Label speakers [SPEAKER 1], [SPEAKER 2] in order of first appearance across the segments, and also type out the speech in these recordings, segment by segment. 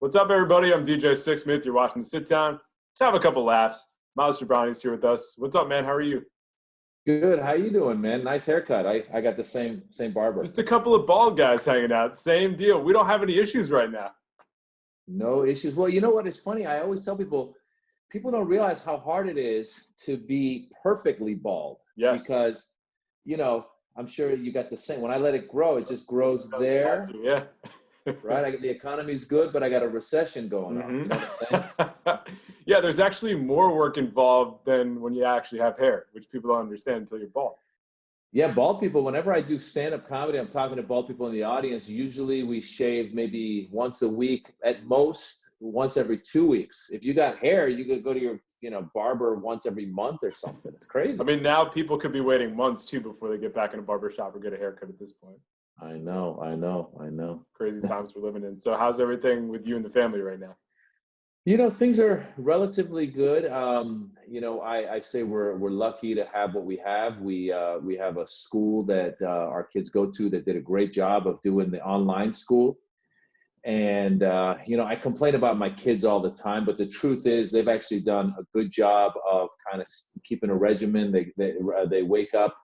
[SPEAKER 1] What's up, everybody? I'm DJ Six Smith. You're watching The Sit Down. Let's have a couple laughs. Maz Jobrani's here with us. What's up, man? How are you?
[SPEAKER 2] Good. How you doing, man? Nice haircut. I got the same barber.
[SPEAKER 1] Just a couple of bald guys hanging out. Same deal. We don't have any issues right now.
[SPEAKER 2] No issues. Well, you know what? It's funny. I always tell people don't realize how hard it is to be perfectly bald.
[SPEAKER 1] Yes.
[SPEAKER 2] Because, I'm sure you got the same. When I let it grow, it just grows there.
[SPEAKER 1] Yeah.
[SPEAKER 2] Right? The economy's good, but I got a recession going on. You know what I'm saying?
[SPEAKER 1] Yeah, there's actually more work involved than when you actually have hair, which people don't understand until you're bald.
[SPEAKER 2] Yeah, bald people, whenever I do stand-up comedy, I'm talking to bald people in the audience. Usually we shave maybe once a week, at most once every 2 weeks. If you got hair, you could go to your barber once every month or something. It's crazy.
[SPEAKER 1] I mean, now people could be waiting months too before they get back in a barber shop or get a haircut at this point.
[SPEAKER 2] I know.
[SPEAKER 1] Crazy times we're living in. So how's everything with you and the family right now?
[SPEAKER 2] Things are relatively good. I say we're lucky to have what we have. We have a school that our kids go to that did a great job of doing the online school. And, I complain about my kids all the time, but the truth is they've actually done a good job of kind of keeping a regimen. They wake up,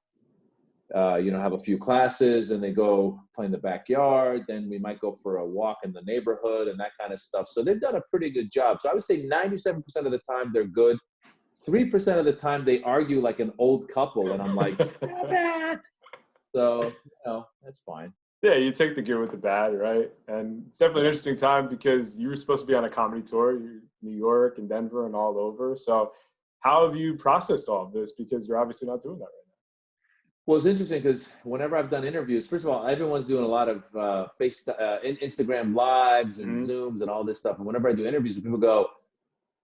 [SPEAKER 2] have a few classes and they go play in the backyard. Then we might go for a walk in the neighborhood and that kind of stuff. So they've done a pretty good job. So I would say 97% of the time they're good. 3% of the time they argue like an old couple. And I'm like, stop it. So, that's fine.
[SPEAKER 1] Yeah, you take the good with the bad, right? And it's definitely an interesting time because you were supposed to be on a comedy tour, New York and Denver and all over. So how have you processed all of this? Because you're obviously not doing that right now.
[SPEAKER 2] Well, it's interesting because whenever I've done interviews, first of all, everyone's doing a lot of Instagram lives and Zooms and all this stuff. And whenever I do interviews, people go,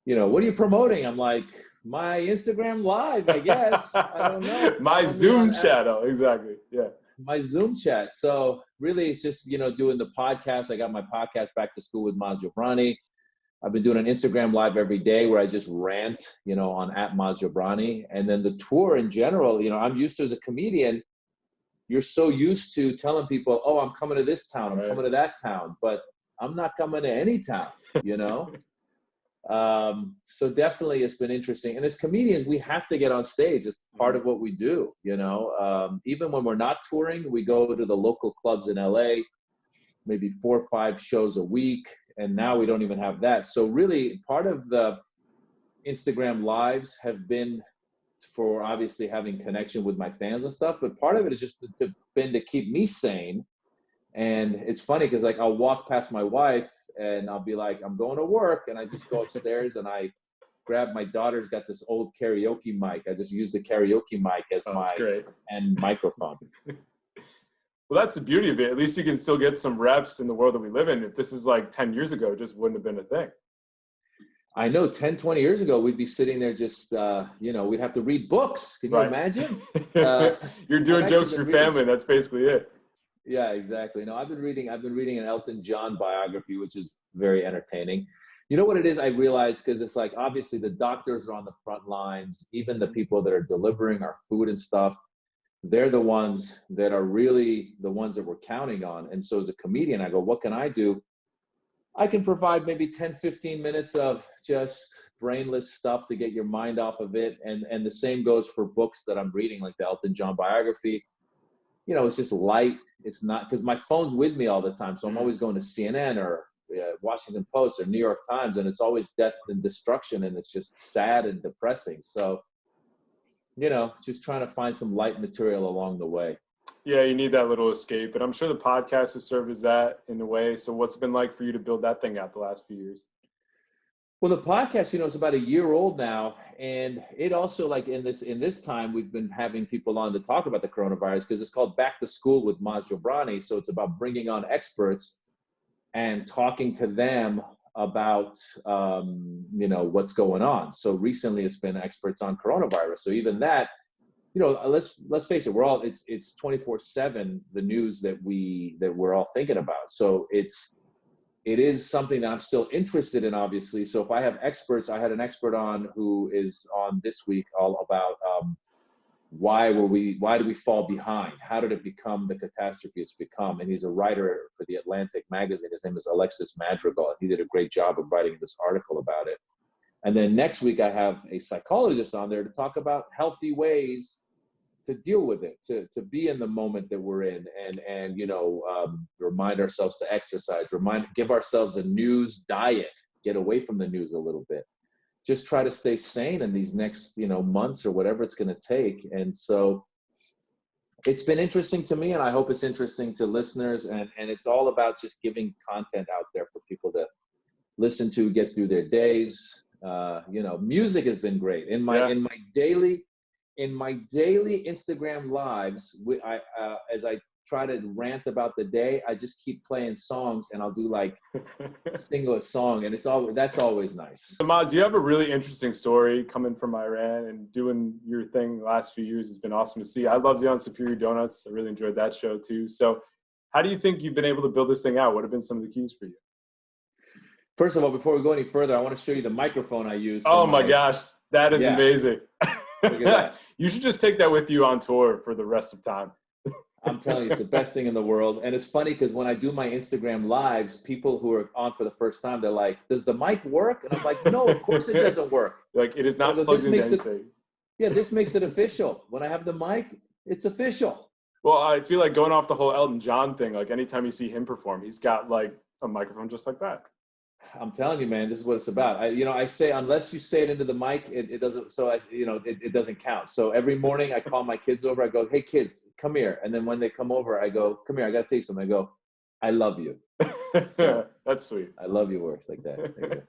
[SPEAKER 2] what are you promoting? I'm like, my Instagram live, I guess. I don't know.
[SPEAKER 1] My Zoom channel, exactly. Yeah.
[SPEAKER 2] My Zoom chat. So really, it's just, doing the podcast. I got my podcast Back to School with Maz Jobrani. I've been doing an Instagram live every day where I just rant, on @Maz Jobrani. And then the tour in general, I'm used to as a comedian, you're so used to telling people, oh, I'm coming to this town, I'm coming to that town, but I'm not coming to any town, So definitely it's been interesting. And as comedians, we have to get on stage. It's part of what we do, even when we're not touring, we go to the local clubs in LA, maybe 4 or 5 shows a week. And now we don't even have that. So really part of the Instagram lives have been for obviously having connection with my fans and stuff. But part of it is just to keep me sane. And it's funny because like I'll walk past my wife and I'll be like, I'm going to work. And I just go upstairs and I grab my daughter's got this old karaoke mic. I just use the karaoke mic as and microphone.
[SPEAKER 1] Well, that's the beauty of it. At least you can still get some reps in the world that we live in. If this is like 10 years ago, it just wouldn't have been a thing.
[SPEAKER 2] I know 10, 20 years ago, we'd be sitting there just, we'd have to read books. Can you imagine?
[SPEAKER 1] You're doing jokes for your family. That's basically it.
[SPEAKER 2] Yeah, exactly. No, I've been reading an Elton John biography, which is very entertaining. You know what it is? I realize because it's like, obviously the doctors are on the front lines, even the people that are delivering our food and stuff. They're the ones that are really the ones that we're counting on. And so as a comedian, I go, what can I do? I can provide maybe 10, 15 minutes of just brainless stuff to get your mind off of it. And the same goes for books that I'm reading, like the Elton John biography. It's just light. It's not because my phone's with me all the time. So I'm always going to CNN or Washington Post or New York Times, and it's always death and destruction. And it's just sad and depressing. So just trying to find some light material along the way.
[SPEAKER 1] Yeah, you need that little escape. But I'm sure the podcast has served as that in a way. So what's it been like for you to build that thing out the last few years?
[SPEAKER 2] Well, the podcast, it's about 1 year old now. And it also, like in this time, we've been having people on to talk about the coronavirus because it's called Back to School with Maz Jobrani. So it's about bringing on experts and talking to them about, what's going on. So recently it's been experts on coronavirus. So even that, let's face it, it's 24/7, the news that we're all thinking about. So it is something that I'm still interested in, obviously. So if I have experts, I had an expert on who is on this week all about, why do we fall behind? How did it become the catastrophe it's become? And he's a writer for the Atlantic magazine. His name is Alexis Madrigal. He did a great job of writing this article about it. And then next week I have a psychologist on there to talk about healthy ways to deal with it, to be in the moment that we're in, and remind ourselves to exercise, give ourselves a news diet, get away from the news a little bit. Just try to stay sane in these next, months or whatever it's going to take. And so it's been interesting to me, and I hope it's interesting to listeners. And it's all about just giving content out there for people to listen to, get through their days. Music has been great. In my daily Instagram lives, as I try to rant about the day, I just keep playing songs, and I'll do like single song, and that's always nice.
[SPEAKER 1] So Maz, you have a really interesting story coming from Iran and doing your thing the last few years. It's been awesome to see. I loved you on Superior Donuts. I really enjoyed that show too. So how do you think you've been able to build this thing out? What have been some of the keys for you?
[SPEAKER 2] First of all, before we go any further, I want to show you the microphone I use.
[SPEAKER 1] Oh my gosh, that is amazing.
[SPEAKER 2] Look at that.
[SPEAKER 1] You should just take that with you on tour for the rest of time.
[SPEAKER 2] I'm telling you, it's the best thing in the world. And it's funny because when I do my Instagram lives, people who are on for the first time, they're like, does the mic work? And I'm like, no, of course it doesn't work.
[SPEAKER 1] Like, it is not plugged into anything.
[SPEAKER 2] This makes it official. When I have the mic, it's official.
[SPEAKER 1] Well, I feel like going off the whole Elton John thing, like anytime you see him perform, he's got like a microphone just like that.
[SPEAKER 2] I'm telling you, man, this is what it's about. I say, unless you say it into the mic, it doesn't, it doesn't count. So every morning I call my kids over. I go, hey kids, come here. And then when they come over, I go, come here, I got to tell you something. I go, I love you. So
[SPEAKER 1] that's sweet.
[SPEAKER 2] I love you works like that.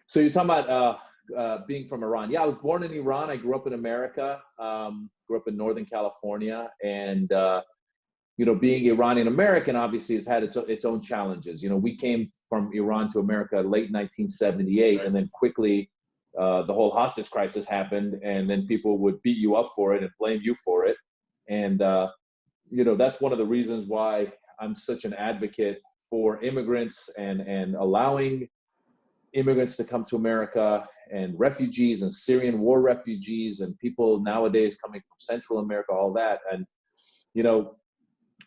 [SPEAKER 2] So you're talking about being from Iran. Yeah, I was born in Iran. I grew up in America, grew up in Northern California. And, being Iranian American obviously has had its own challenges. We came from Iran to America late 1978, right. And then quickly the whole hostage crisis happened, and then people would beat you up for it and blame you for it. And, that's one of the reasons why I'm such an advocate for immigrants and allowing immigrants to come to America, and refugees and Syrian war refugees and people nowadays coming from Central America, all that. And,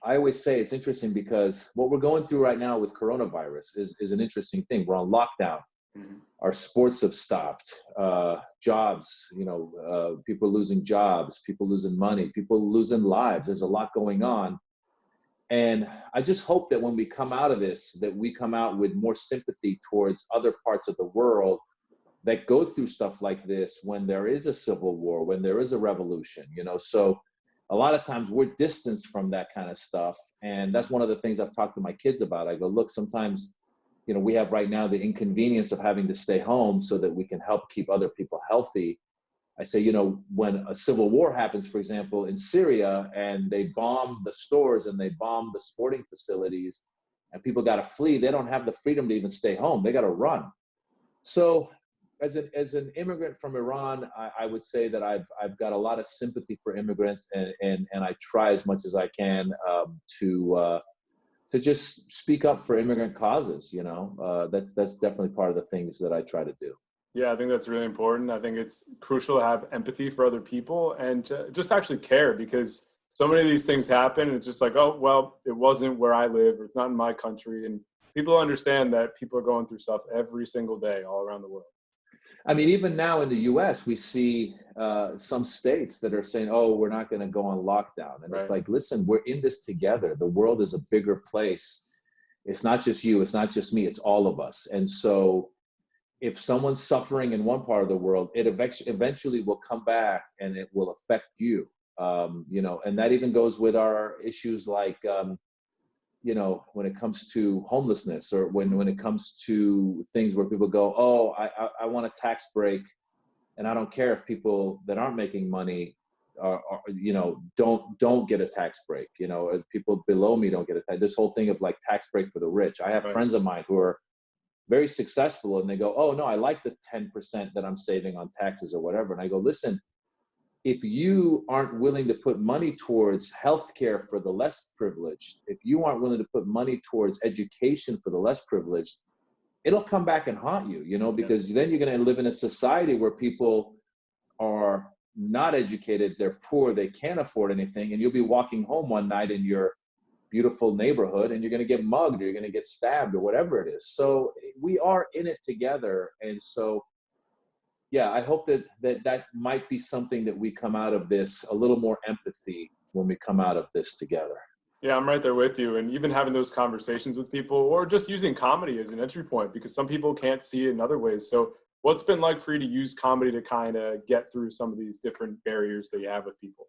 [SPEAKER 2] I always say it's interesting because what we're going through right now with coronavirus is an interesting thing. We're on lockdown. Mm-hmm. Our sports have stopped. Jobs, people losing jobs, people losing money, people losing lives. There's a lot going on. And I just hope that when we come out of this, that we come out with more sympathy towards other parts of the world that go through stuff like this when there is a civil war, when there is a revolution, so a lot of times we're distanced from that kind of stuff. And that's one of the things I've talked to my kids about. I go, look, sometimes, we have right now the inconvenience of having to stay home so that we can help keep other people healthy. I say, when a civil war happens, for example, in Syria, and they bomb the stores and they bomb the sporting facilities and people got to flee, they don't have the freedom to even stay home. They got to run. So as an immigrant from Iran, I would say that I've got a lot of sympathy for immigrants, and I try as much as I can to just speak up for immigrant causes. That's definitely part of the things that I try to do.
[SPEAKER 1] Yeah, I think that's really important. I think it's crucial to have empathy for other people and to just actually care, because so many of these things happen and it's just like, oh, well, it wasn't where I live, or it's not in my country. And people understand that people are going through stuff every single day all around the world.
[SPEAKER 2] I mean, even now in the U.S., we see some states that are saying, oh, we're not going to go on lockdown. And It's like, listen, we're in this together. The world is a bigger place. It's not just you. It's not just me. It's all of us. And so if someone's suffering in one part of the world, it eventually will come back and it will affect you. And that even goes with our issues like, when it comes to homelessness, or when it comes to things where people go, oh, I want a tax break, and I don't care if people that aren't making money don't get a tax break, people below me don't get a tax. This whole thing of like tax break for the rich. I have friends of mine who are very successful, and they go, oh no, I like the 10% that I'm saving on taxes or whatever. And I go, listen, if you aren't willing to put money towards healthcare for the less privileged, if you aren't willing to put money towards education for the less privileged, it'll come back and haunt you, because then you're going to live in a society where people are not educated, they're poor, they can't afford anything, and you'll be walking home one night in your beautiful neighborhood and you're going to get mugged or you're going to get stabbed or whatever it is. So we are in it together. And so, yeah, I hope that might be something that we come out of this, a little more empathy when we come out of this together.
[SPEAKER 1] Yeah, I'm right there with you. And even having those conversations with people or just using comedy as an entry point, because some people can't see it in other ways. So what's been like for you to use comedy to kind of get through some of these different barriers that you have with people?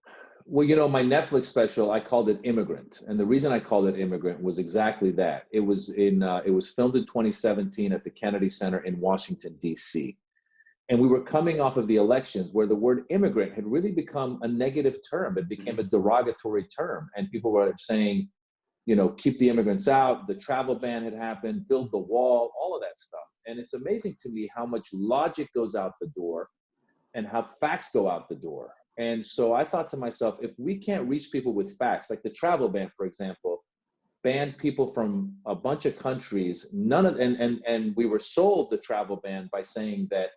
[SPEAKER 2] Well, my Netflix special, I called it Immigrant. And the reason I called it Immigrant was exactly that. It was filmed in 2017 at the Kennedy Center in Washington, D.C. And we were coming off of the elections where the word immigrant had really become a negative term. It became a derogatory term. And people were saying, keep the immigrants out. The travel ban had happened, build the wall, all of that stuff. And it's amazing to me how much logic goes out the door and how facts go out the door. And so I thought to myself, if we can't reach people with facts, like the travel ban, for example, banned people from a bunch of countries, and we were sold the travel ban by saying that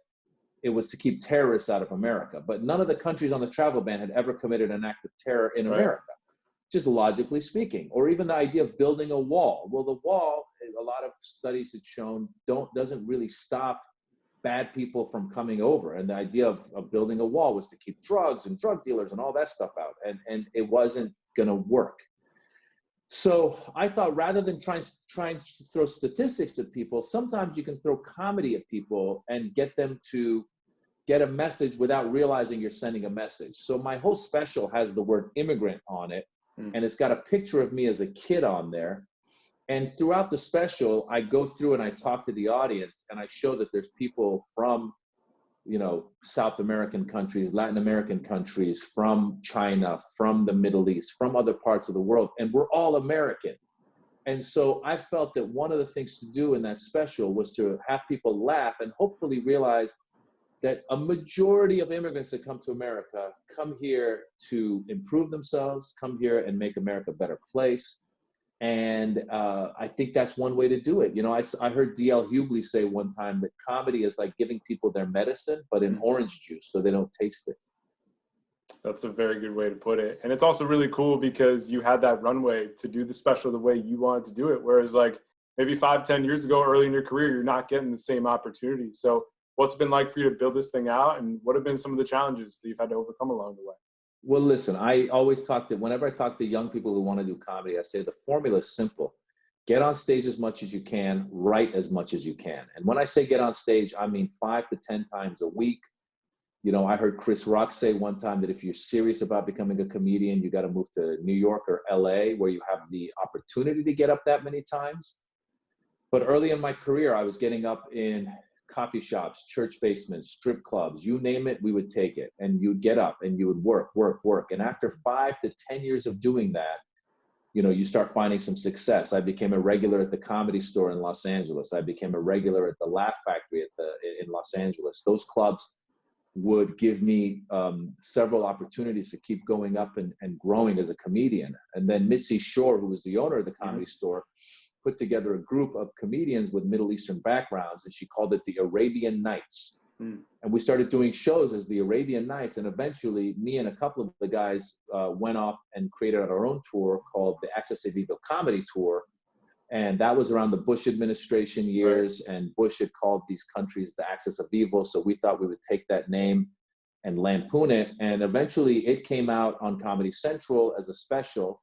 [SPEAKER 2] it was to keep terrorists out of America. But none of the countries on the travel ban had ever committed an act of terror in America, just logically speaking. Or even the idea of building a wall. Well, the wall, a lot of studies had shown, doesn't really stop bad people from coming over. And the idea of building a wall was to keep drugs and drug dealers and all that stuff out. And it wasn't gonna work. So I thought, rather than trying to throw statistics at people, sometimes you can throw comedy at people and get them to get a message without realizing you're sending a message. So my whole special has the word immigrant on it, and it's got a picture of me as a kid on there. And throughout the special, I go through and I talk to the audience and I show that there's people from, South American countries, Latin American countries, from China, from the Middle East, from other parts of the world, and we're all American. And so I felt that one of the things to do in that special was to have people laugh and hopefully realize that a majority of immigrants that come to America come here to improve themselves, come here and make America a better place. And I think that's one way to do it. I heard D.L. Hughley say one time that comedy is like giving people their medicine, but in orange juice, so they don't taste it.
[SPEAKER 1] That's a very good way to put it. And it's also really cool because you had that runway to do the special the way you wanted to do it. Whereas like maybe 5-10 years ago, early in your career, you're not getting the same opportunity. So what's it been like for you to build this thing out, and what have been some of the challenges that you've had to overcome along the way?
[SPEAKER 2] Well, listen, I always whenever I talk to young people who want to do comedy, I say the formula is simple. Get on stage as much as you can, write as much as you can. And when I say get on stage, I mean 5 to 10 times a week. I heard Chris Rock say one time that if you're serious about becoming a comedian, you got to move to New York or LA, where you have the opportunity to get up that many times. But early in my career, I was getting up in coffee shops, church basements, strip clubs, you name it, we would take it. And you'd get up and you would work. And after 5 to 10 years of doing that, you start finding some success. I became a regular at the Comedy Store in Los Angeles. I became a regular at the Laugh Factory in Los Angeles. Those clubs would give me several opportunities to keep going up and growing as a comedian. And then Mitzi Shore, who was the owner of the Comedy Store, put together a group of comedians with Middle Eastern backgrounds, and she called it the Arabian Nights. And we started doing shows as the Arabian Nights, and eventually me and a couple of the guys went off and created our own tour called the Access a Vivo Comedy Tour. And that was around the Bush administration years, and Bush had called these countries the Axis of Evil. So we thought we would take that name and lampoon it. And eventually it came out on Comedy Central as a special.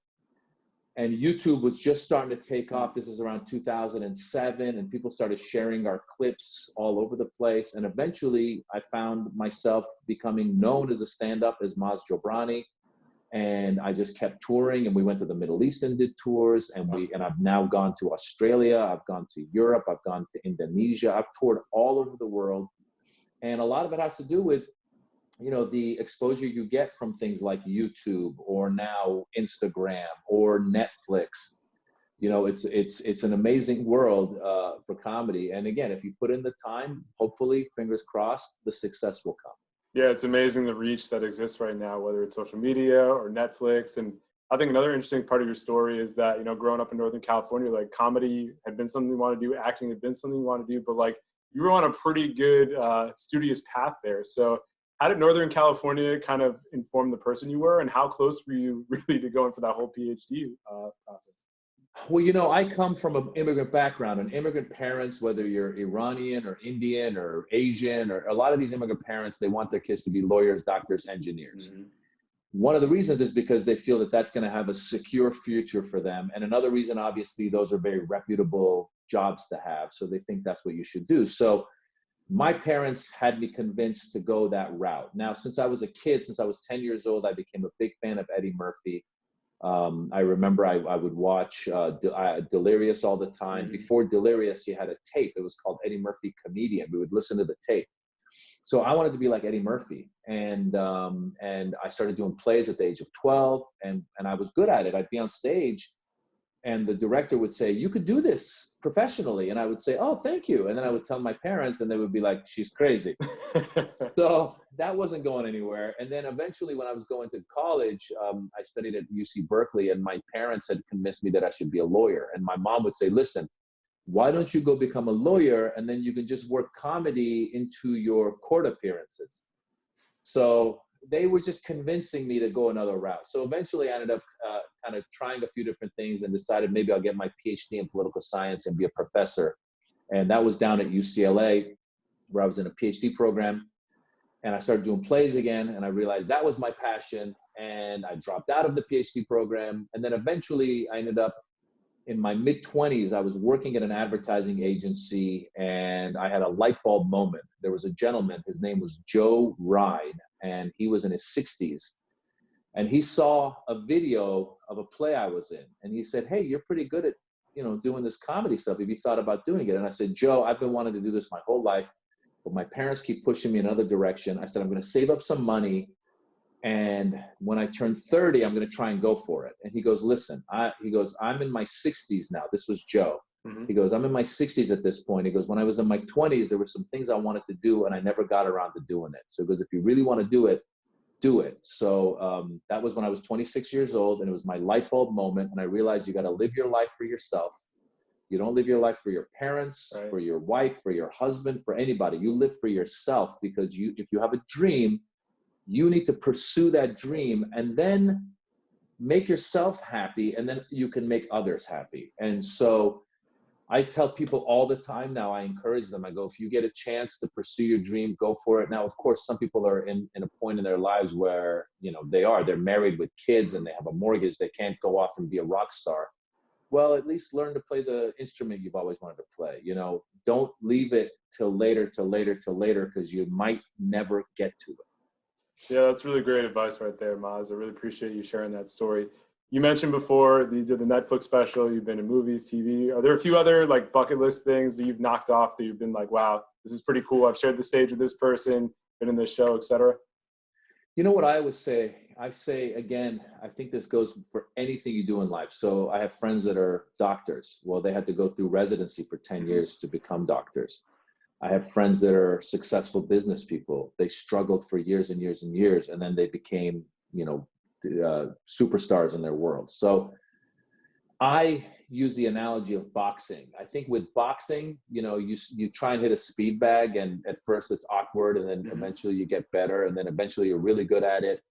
[SPEAKER 2] And YouTube was just starting to take off. This is around 2007, and people started sharing our clips all over the place. And eventually I found myself becoming known as a stand-up as Maz Jobrani. And I just kept touring, and we went to the Middle East and did tours, and I've now gone to Australia, I've gone to Europe, I've gone to Indonesia, I've toured all over the world. And a lot of it has to do with, the exposure you get from things like YouTube or now Instagram or Netflix. It's an amazing world for comedy. And again, if you put in the time, hopefully, fingers crossed, the success will come.
[SPEAKER 1] Yeah, it's amazing the reach that exists right now, whether it's social media or Netflix. And I think another interesting part of your story is that, growing up in Northern California, like comedy had been something you want to do, acting had been something you want to do, but like you were on a pretty good studious path there. So how did Northern California kind of inform the person you were, and how close were you really to going for that whole PhD process?
[SPEAKER 2] Well, you know, I come from an immigrant background, and immigrant parents, whether you're Iranian or Indian or Asian, or a lot of these immigrant parents, they want their kids to be lawyers, doctors, engineers.
[SPEAKER 1] Mm-hmm.
[SPEAKER 2] One of the reasons is because they feel that that's going to have a secure future for them. And another reason, obviously, those are very reputable jobs to have. So they think that's what you should do. So my parents had me convinced to go that route. Now, since I was a kid, since I was 10 years old, I became a big fan of Eddie Murphy. I remember I would watch Delirious all the time.
[SPEAKER 1] Mm-hmm.
[SPEAKER 2] Before Delirious, he had a tape. It was called Eddie Murphy Comedian. We would listen to the tape. So I wanted to be like Eddie Murphy. And I started doing plays at the age of 12, and I was good at it. I'd be on stage, and the director would say, "You could do this professionally." And I would say, "Oh, thank you." And then I would tell my parents, and they would be like, "She's crazy." So that wasn't going anywhere. And then eventually when I was going to college, I studied at UC Berkeley, and my parents had convinced me that I should be a lawyer. And my mom would say, "Listen, why don't you go become a lawyer, and then you can just work comedy into your court appearances?" So they were just convincing me to go another route. So eventually I ended up kind of trying a few different things and decided maybe I'll get my PhD in political science and be a professor. And that was down at UCLA, where I was in a PhD program. And I started doing plays again, and I realized that was my passion. And I dropped out of the PhD program. And then eventually I ended up in my mid-20s, I was working at an advertising agency, and I had a light bulb moment. There was a gentleman, his name was Joe Ride, and he was in his 60s. And he saw a video of a play I was in, and he said, "Hey, you're pretty good at, doing this comedy stuff. Have you thought about doing it?" And I said, "Joe, I've been wanting to do this my whole life, but my parents keep pushing me in another direction." I said, "I'm going to save up some money, and when I turn 30, I'm going to try and go for it." And he goes, "Listen," I'm in my 60s now. This was Joe.
[SPEAKER 1] Mm-hmm.
[SPEAKER 2] He goes, "I'm in my 60s at this point." He goes, "When I was in my 20s, there were some things I wanted to do, and I never got around to doing it." So he goes, "If you really want to do it, do it." So that was when I was 26 years old, and it was my light bulb moment. And I realized you got to live your life for yourself. You don't live your life for your parents,
[SPEAKER 1] right,
[SPEAKER 2] for your wife, for your husband, for anybody. You live for yourself, because if you have a dream, you need to pursue that dream and then make yourself happy, and then you can make others happy. And so I tell people all the time now, I encourage them. I go, if you get a chance to pursue your dream, go for it. Now, of course, some people are in a point in their lives where, they're married with kids and they have a mortgage. They can't go off and be a rock star. Well, at least learn to play the instrument you've always wanted to play. Don't leave it till later, because you might never get to it.
[SPEAKER 1] Yeah, that's really great advice right there, Maz. I really appreciate you sharing that story. You mentioned before that you did the Netflix special, you've been in movies, TV. Are there a few other like bucket list things that you've knocked off that you've been like, wow, this is pretty cool. I've shared the stage with this person, been in this show, etc.?
[SPEAKER 2] You know what I always say? I say, again, I think this goes for anything you do in life. So I have friends that are doctors. Well, they had to go through residency for 10 years to become doctors. I have friends that are successful business people. They struggled for years and years and years, and then they became, superstars in their world. So I use the analogy of boxing. I think with boxing, you try and hit a speed bag, and at first it's awkward, and then eventually you get better, and then eventually you're really good at it,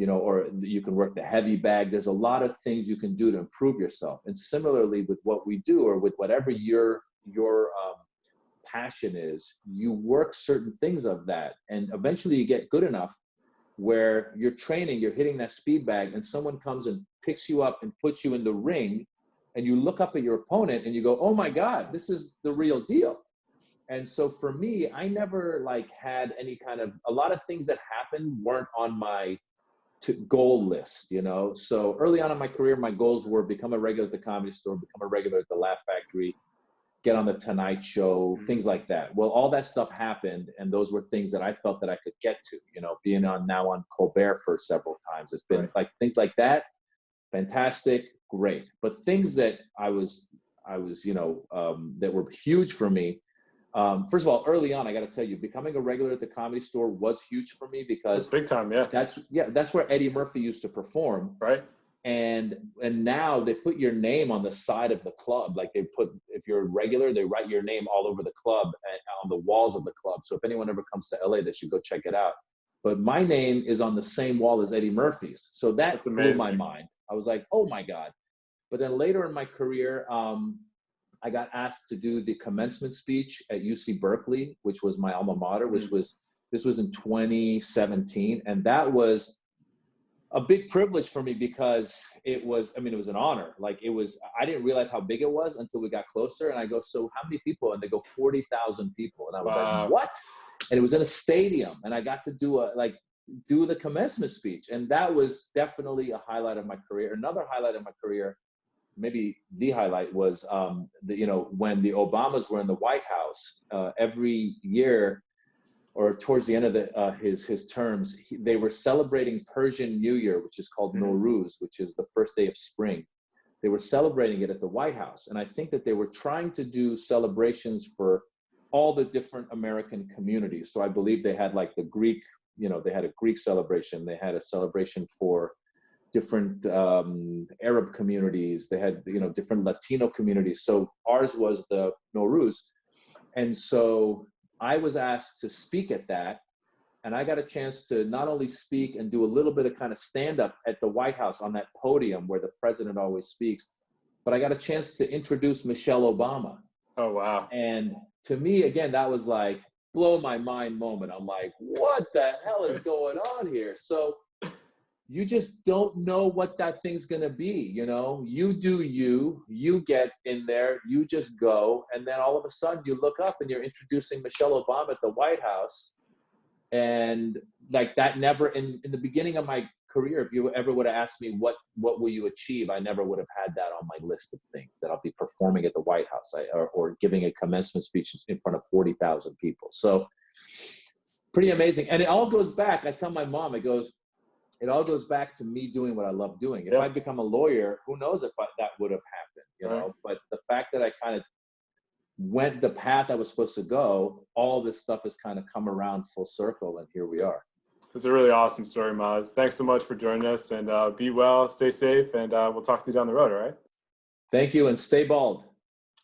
[SPEAKER 2] or you can work the heavy bag. There's a lot of things you can do to improve yourself. And similarly with what we do, or with whatever your passion is, you work certain things of that, and eventually you get good enough where you're training, you're hitting that speed bag, and someone comes and picks you up and puts you in the ring, and you look up at your opponent and you go, "Oh my God, this is the real deal." And so for me, I never had any kind of, a lot of things that happened weren't on my goal list, So early on in my career, my goals were become a regular at the Comedy Store, become a regular at the Laugh Factory, get on the Tonight Show, things like that. Well, all that stuff happened, and those were things that I felt that I could get to, being on Colbert for several times. It's been like things like that, fantastic, great. But things that I was, that were huge for me. First of all, early on, I got to tell you, becoming a regular at the Comedy Store was huge for me, because
[SPEAKER 1] that's big time. Yeah.
[SPEAKER 2] That's where Eddie Murphy used to perform.
[SPEAKER 1] Right.
[SPEAKER 2] And now they put your name on the side of the club. Like if you're a regular, they write your name all over the club and on the walls of the club. So if anyone ever comes to LA, they should go check it out. but my name is on the same wall as Eddie Murphy's. So that
[SPEAKER 1] That's
[SPEAKER 2] blew my
[SPEAKER 1] amazing.
[SPEAKER 2] mind. I was like, oh my God. But then later in my career, I got asked to do the commencement speech at UC Berkeley, which was my alma mater, this was in 2017. And that was a big privilege for me because it was an honor. Like I didn't realize how big it was until we got closer. And I go, so how many people? And they go, 40,000 people. And I was like,
[SPEAKER 1] Wow.
[SPEAKER 2] what? And it was in a stadium. And I got to do the commencement speech. And that was definitely a highlight of my career. Another highlight of my career, maybe the highlight, was when the Obamas were in the White House, every year or towards the end of his terms, they were celebrating Persian New Year, which is called Nowruz, which is the first day of spring. They were celebrating it at the White House. And I think that they were trying to do celebrations for all the different American communities. So I believe they had like the Greek, they had a Greek celebration. They had a celebration for different Arab communities. They had, different Latino communities. So ours was the Nowruz. And so I was asked to speak at that. And I got a chance to not only speak and do a little bit of kind of stand up at the White House on that podium where the president always speaks, but I got a chance to introduce Michelle Obama.
[SPEAKER 1] Oh, wow.
[SPEAKER 2] And to me, again, that was like blow my mind moment. I'm like, what the hell is going on here? So you just don't know what that thing's going to be. You do you get in there, you just go. And then all of a sudden you look up and you're introducing Michelle Obama at the White House. And like that never, in the beginning of my career, if you ever would have asked me, what will you achieve? I never would have had that on my list of things that I'll be performing at the White House or giving a commencement speech in front of 40,000 people. So pretty amazing. And it all goes back. I tell my mom, it all goes back to me doing what I love doing. If I'd become a lawyer, who knows if that would have happened, But the fact that I kind of went the path I was supposed to go, all this stuff has kind of come around full circle, and here we are.
[SPEAKER 1] It's a really awesome story, Maz. Thanks so much for joining us, and be well, stay safe, and we'll talk to you down the road, all right?
[SPEAKER 2] Thank you, and stay bald.